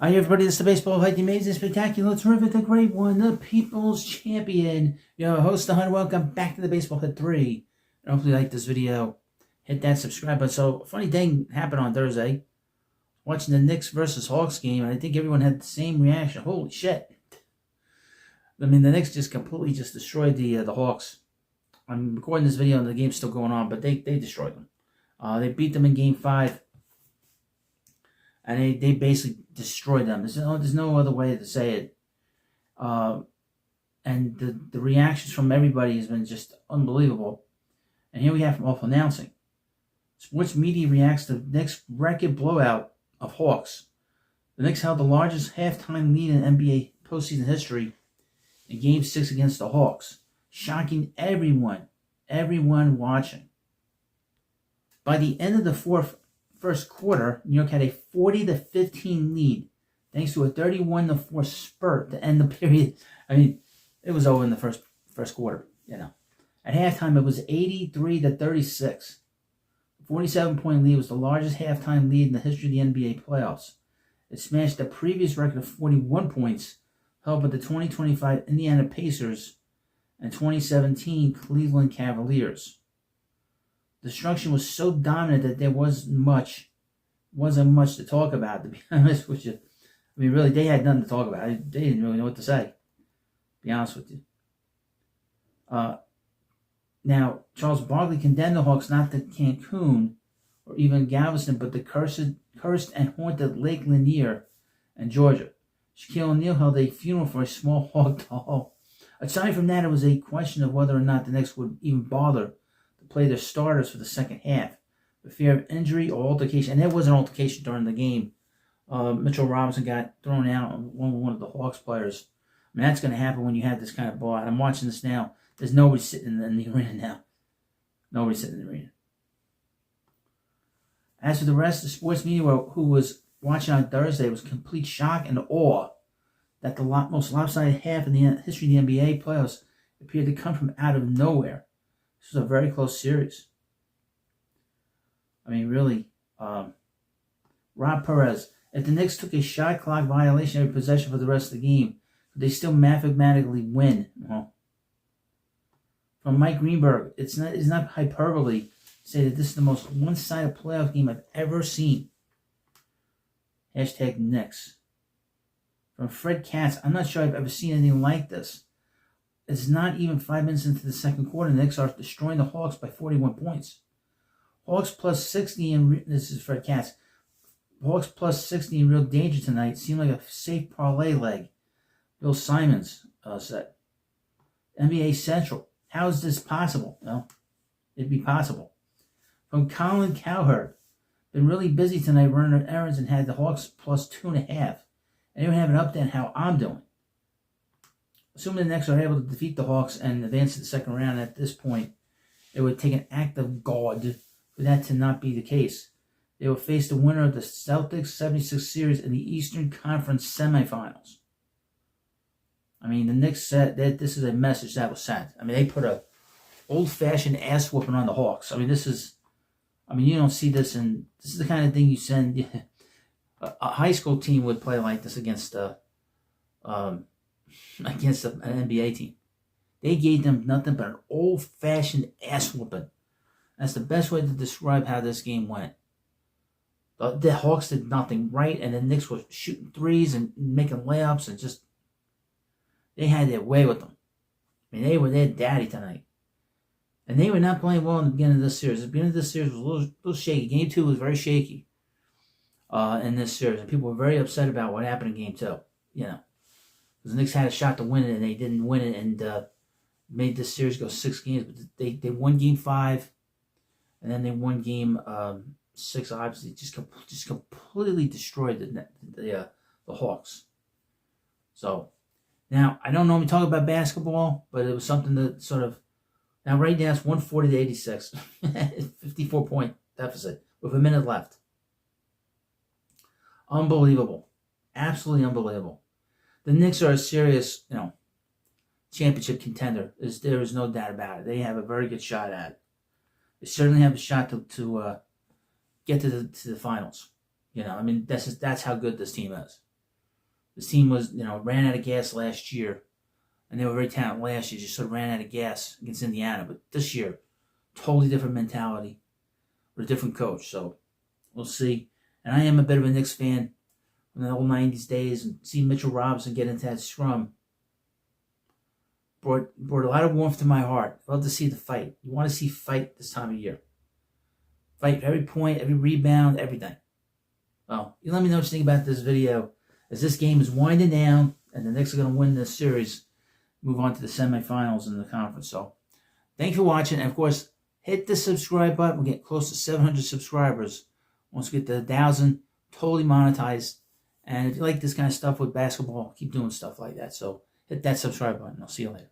Hi everybody, this is the Baseball Fight, the amazing, spectacular, terrific, the great one, the People's Champion. Your host, the Hunt. Welcome back to the Baseball Hit 3. And hopefully you like this video. Hit that subscribe button. So, funny thing happened on Thursday. Watching the Knicks versus Hawks game, and I think everyone had the same reaction. Holy shit. I mean, the Knicks just completely destroyed the Hawks. I'm recording this video and the game's still going on, but they destroyed them. They beat them in Game 5. And they basically destroyed them. There's no other way to say it. And the reactions from everybody has been just unbelievable. And here we have from Awful Announcing. Sports media reacts to the Knicks' record blowout of Hawks. The Knicks held the largest halftime lead in NBA postseason history in Game 6 against the Hawks, shocking everyone watching. By the end of the first quarter, New York had a 40-15 lead, thanks to a 31-4 spurt to end the period. I mean, it was over in the first quarter. At halftime, it was 83-36. The 47-point lead was the largest halftime lead in the history of the NBA playoffs. It smashed the previous record of 41 points held by the 2025 Indiana Pacers and 2017 Cleveland Cavaliers. Destruction was so dominant that there wasn't much to talk about, to be honest with you. I mean, really, they had nothing to talk about. They didn't really know what to say, to be honest with you. Now, Charles Barkley condemned the Hawks not to Cancun or even Galveston, but the cursed and haunted Lake Lanier in Georgia. Shaquille O'Neal held a funeral for a small Hawk doll. Aside from that, it was a question of whether or not the Knicks would even bother play their starters for the second half, for fear of injury or altercation. And there was an altercation during the game. Mitchell Robinson got thrown out on one of the Hawks players. I mean, that's going to happen when you have this kind of ball. I'm watching this now. There's nobody sitting in the arena now. Nobody sitting in the arena. As for the rest of the sports media who was watching on Thursday, it was complete shock and awe that the most lopsided half in the history of the NBA playoffs appeared to come from out of nowhere. This was a very close series. I mean, really, Rob Perez, if the Knicks took a shot clock violation every possession for the rest of the game, could they still mathematically win? Well, from Mike Greenberg, it's not hyperbole to say that this is the most one-sided playoff game I've ever seen. Hashtag Knicks. From Fred Katz, I'm not sure I've ever seen anything like this. It's not even 5 minutes into the second quarter. The Knicks are destroying the Hawks by 41 points. Hawks plus 60 this is Fred Katz. Hawks plus 60 in real danger tonight. Seemed like a safe parlay leg. Bill Simons said. NBA Central. How is this possible? Well, it'd be possible. From Colin Cowherd. Been really busy tonight running errands and had the Hawks plus 2.5. Anyone have an update on how I'm doing? Assuming the Knicks are able to defeat the Hawks and advance to the second round at this point, it would take an act of God for that to not be the case. They will face the winner of the Celtics 76 series in the Eastern Conference semifinals. I mean, the Knicks said that this is a message that was sent. I mean, they put a old-fashioned ass whooping on the Hawks. I mean, you don't see this, and this is the kind of thing you send. A high school team would play like this against an NBA team. They gave them nothing but an old-fashioned ass whooping. That's the best way to describe how this game went. The Hawks did nothing right, and the Knicks were shooting threes and making layups, and they had their way with them. I mean, they were their daddy tonight. And they were not playing well in the beginning of this series. The beginning of this series was a little shaky. Game 2 was very shaky in this series, and people were very upset about what happened in Game 2. Because the Knicks had a shot to win it, and they didn't win it, and made this series go 6 games. But they won Game 5, and then they won Game 6. Obviously, just completely destroyed the Hawks. So now I don't normally talk about basketball, but it was something that sort of. Now right now it's 140-86, 54-point deficit with a minute left. Unbelievable, absolutely unbelievable. The Knicks are a serious, championship contender. There is no doubt about it. They have a very good shot at it. They certainly have a shot to get to the finals. That's how good this team is. This team was, ran out of gas last year. And they were very talented last year. Just sort of ran out of gas against Indiana. But this year, totally different mentality with a different coach. So we'll see. And I am a bit of a Knicks fan from the old 90s days. And see Mitchell Robinson get into that scrum brought a lot of warmth to my heart. I love to see the fight. You want to see fight this time of year. Fight every point, every rebound, everything. Well, you let me know what you think about this video. As this game is winding down and the Knicks are going to win this series, move on to the semifinals in the conference. So, thanks for watching. And, of course, hit the subscribe button. We're getting close to 700 subscribers. Once we get to 1,000, totally monetized. And if you like this kind of stuff with basketball, keep doing stuff like that. So, hit that subscribe button. I'll see you later.